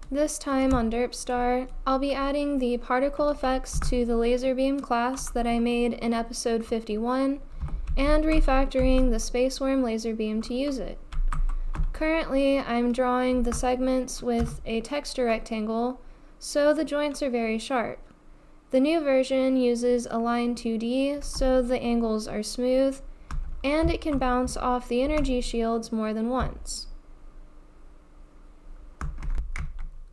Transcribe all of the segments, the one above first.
This time on Derp Star, I'll be adding the particle effects to the laser beam class that I made in episode 51, and refactoring the spaceworm laser beam to use it. Currently, I'm drawing the segments with a texture rectangle, so the joints are very sharp. The new version uses a Line2D, so the angles are smooth, and it can bounce off the energy shields more than once.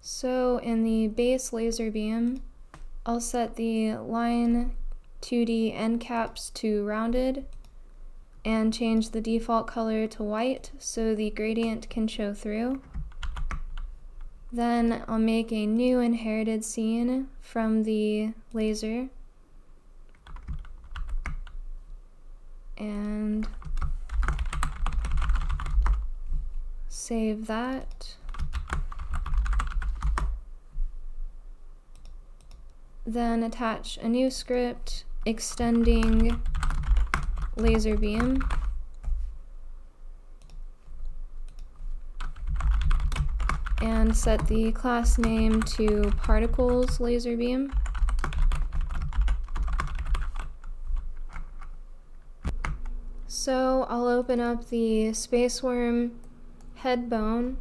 So in the base laser beam, I'll set the Line2D end caps to rounded and change the default color to white so the gradient can show through. Then I'll make a new inherited scene from the laser and save that. Then attach a new script extending laser beam. And set the class name to particles laser beam. So I'll open up the spaceworm head bone.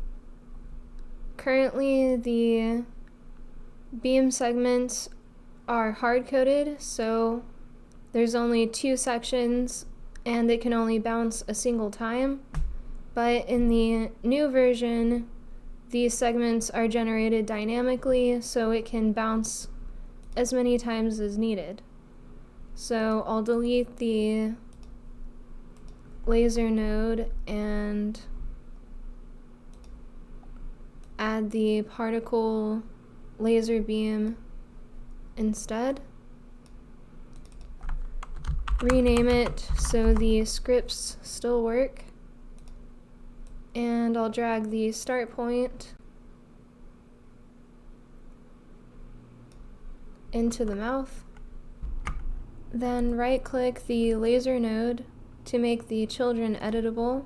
Currently the beam segments are hard-coded, so there's only 2 sections and it can only bounce a single time. But in the new version, these segments are generated dynamically, so it can bounce as many times as needed. So I'll delete the laser node and add the particle laser beam instead. Rename it so the scripts still work. And I'll drag the start point into the mouth. Then right-click the laser node to make the children editable.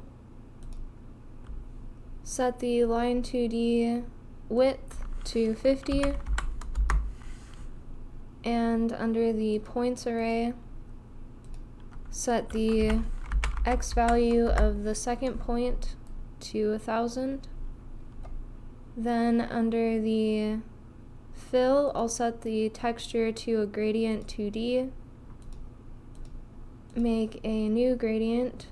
Set the Line2D width to 50. And under the points array, set the X value of the second point to 1000. Then under the fill, I'll set the texture to a gradient 2D. Make a new gradient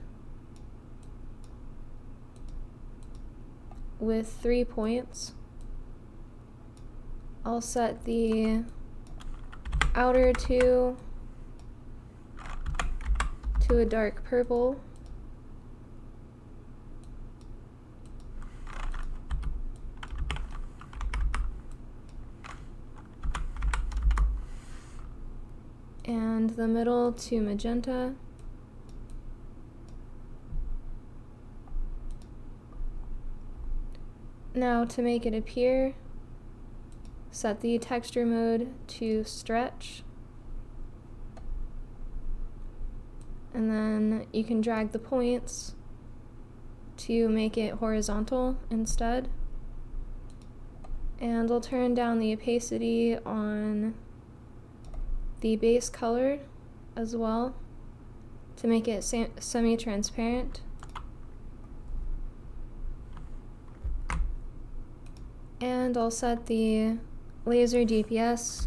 with 3 points. I'll set the outer 2 to a dark purple. And the middle to magenta. Now to make it appear, set the texture mode to stretch. And then you can drag the points to make it horizontal instead. And I'll turn down the opacity on the base color as well to make it semi-transparent. And I'll set the laser DPS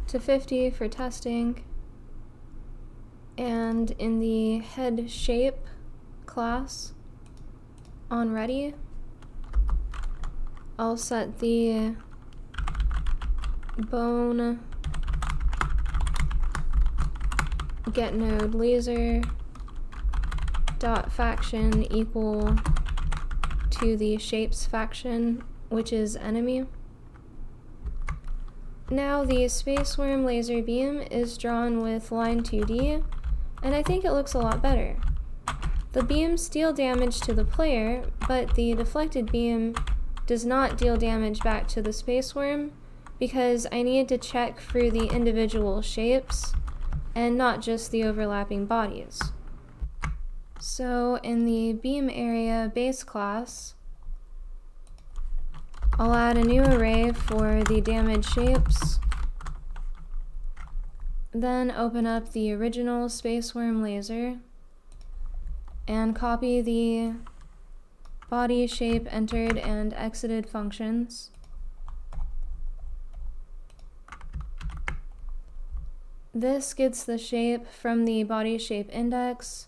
to 50 for testing. And in the head shape class on ready, I'll set the bone get node laser dot faction equal to the shapes faction, which is enemy. Now the spaceworm laser beam is drawn with Line2D, and I think it looks a lot better. The beams deal damage to the player, but the deflected beam does not deal damage back to the spaceworm because I need to check for the individual shapes and not just the overlapping bodies. So in the beam area base class, I'll add a new array for the damage shapes, then open up the original spaceworm laser and copy the body shape entered and exited functions. This gets the shape from the body shape index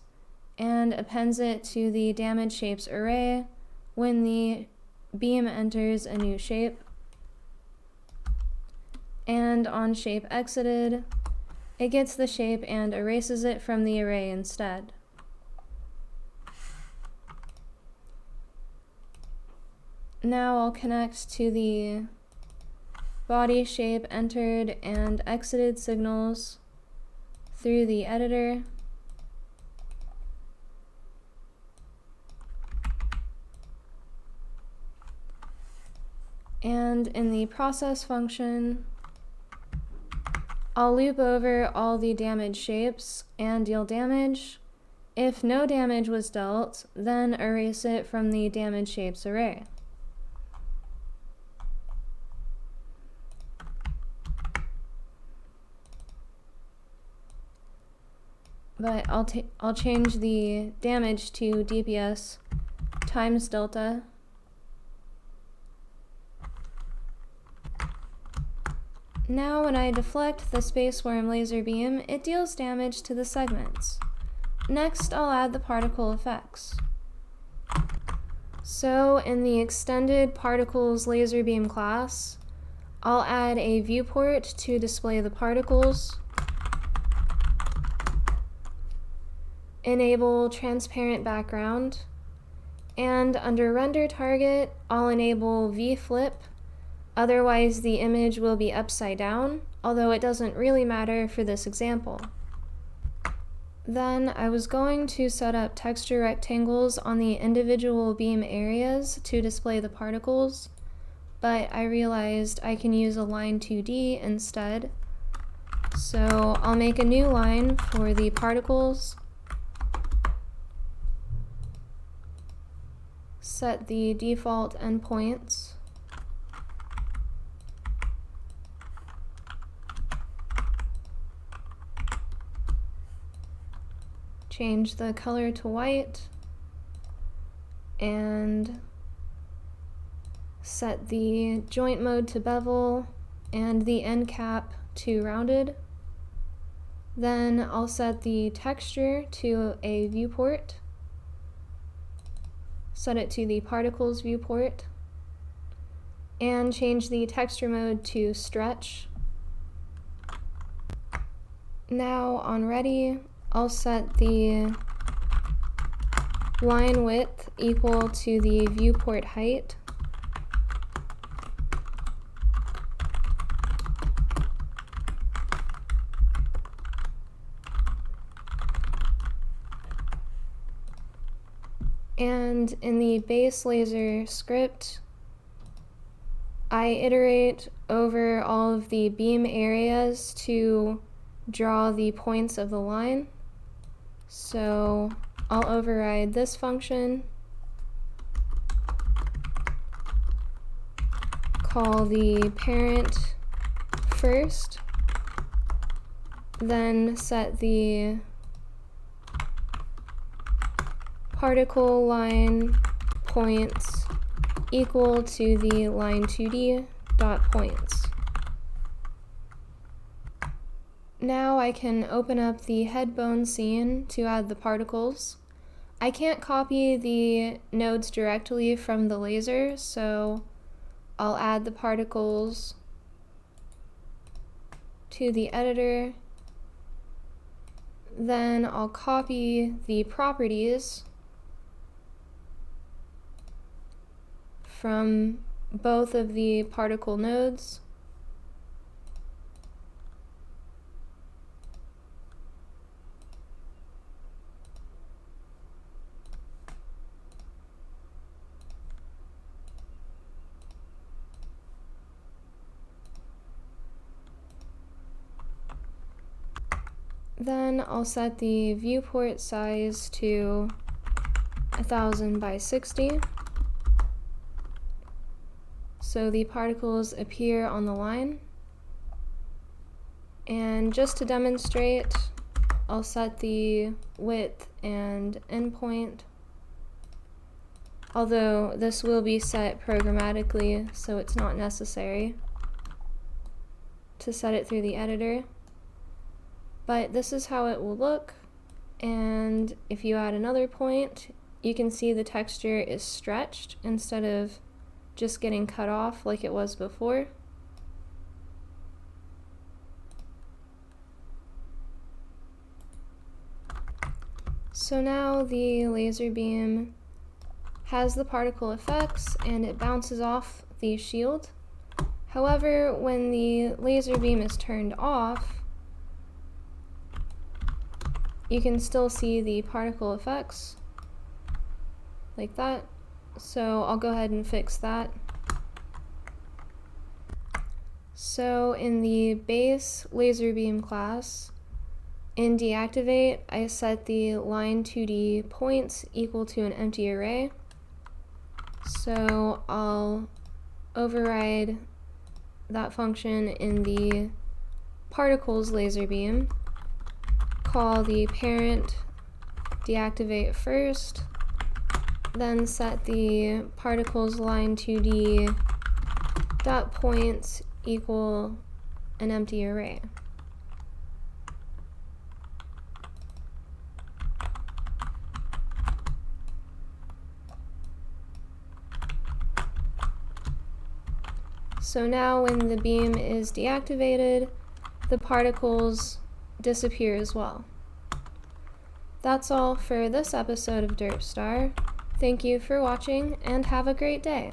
and appends it to the damage shapes array when the beam enters a new shape. And on shape exited, it gets the shape and erases it from the array instead. Now I'll connect to the body shape entered and exited signals through the editor. And in the process function, I'll loop over all the damage shapes and deal damage. If no damage was dealt, then erase it from the damage shapes array. But I'll change the damage to DPS times delta. Now when I deflect the spaceworm laser beam, it deals damage to the segments. Next, I'll add the particle effects. So in the extended particles laser beam class, I'll add a viewport to display the particles, enable transparent background, and under render target, I'll enable v-flip. Otherwise, the image will be upside down, although it doesn't really matter for this example. Then I was going to set up texture rectangles on the individual beam areas to display the particles, but I realized I can use a Line2D instead. So I'll make a new line for the particles, set the default endpoints, change the color to white, and set the joint mode to bevel and the end cap to rounded. Then I'll set the texture to a viewport, set it to the particles viewport, and change the texture mode to stretch. Now on ready, I'll set the line width equal to the viewport height. And in the base laser script, I iterate over all of the beam areas to draw the points of the line. So I'll override this function, call the parent first, then set the particle line points equal to the line2D dot points. Now I can open up the head bone scene to add the particles. I can't copy the nodes directly from the laser, so I'll add the particles to the editor. Then I'll copy the properties from both of the particle nodes. Then I'll set the viewport size to 1000 by 60. so the particles appear on the line. And just to demonstrate, I'll set the width and endpoint, although this will be set programmatically, so it's not necessary to set it through the editor. But this is how it will look, and if you add another point, you can see the texture is stretched instead of just getting cut off like it was before. So now the laser beam has the particle effects and it bounces off the shield. However, when the laser beam is turned off, you can still see the particle effects like that. So I'll go ahead and fix that. So in the base laser beam class, in deactivate, I set the Line2D points equal to an empty array. So I'll override that function in the particles laser beam, call the parent deactivate first, then set the particles Line2D dot points equal an empty array. So now when the beam is deactivated, the particles disappear as well. That's all for this episode of Derp. Thank you for watching and have a great day.